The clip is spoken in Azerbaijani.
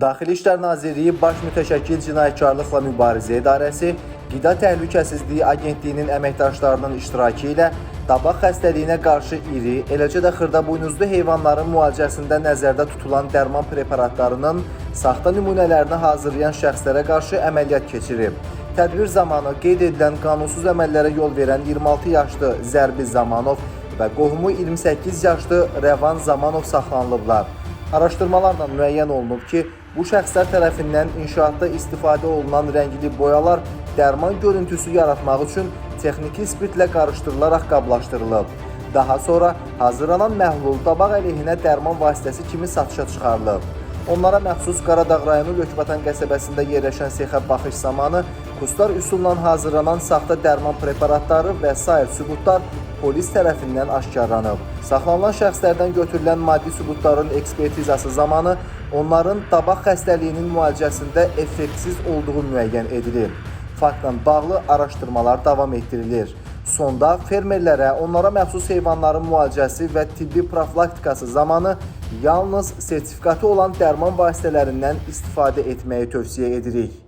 Daxili İşlər Nazirliyi Baş Mütəşəkkil Cinayətkarlıqla Mübarizə İdarəsi, Qida Təhlükəsizliyi Agentliyinin əməkdaşlarının iştirakı ilə tabaq xəstəliyinə qarşı iri, eləcə də xırdabuynuzlu heyvanların müalicəsində nəzərdə tutulan dərman preparatlarının saxta nümunələrini hazırlayan şəxslərə qarşı əməliyyat keçirib. Tədbir zamanı qeyd edilən qanunsuz əməllərə yol verən 26 yaşlı Zərbi Zamanov və qohumu 28 yaşlı Rəvan Zamanov saxlanılıblar. Araşdırmalarla müəyyən olunub ki, bu şəxslər tərəfindən inşaatda istifadə olunan rəngli boyalar dərman görüntüsü yaratmaq üçün texniki spirtlə qarışdırılaraq qablaşdırılıb. Daha sonra hazırlanan məhlul tabaq əleyhinə dərman vasitəsi kimi satışa çıxarılıb. Onlara məxsus Qaradağ rayonu Lökbatan qəsəbəsində yerləşən sexə baxış zamanı kurslar üsulla hazırlanan saxta dərman preparatları və sair sübutlar polis tərəfindən aşkarlanıb. Saxlanılan şəxslərdən götürülən maddi sübutların ekspertizası zamanı onların tabaq xəstəliyinin müalicəsində effektsiz olduğu müəyyən edilir. Faktla bağlı araşdırmalar davam etdirilir. Sonda fermerlərə onlara məxsus heyvanların müalicəsi və tibbi profilaktikası zamanı yalnız sertifikatı olan dərman vasitələrindən istifadə etməyi tövsiyə edirik.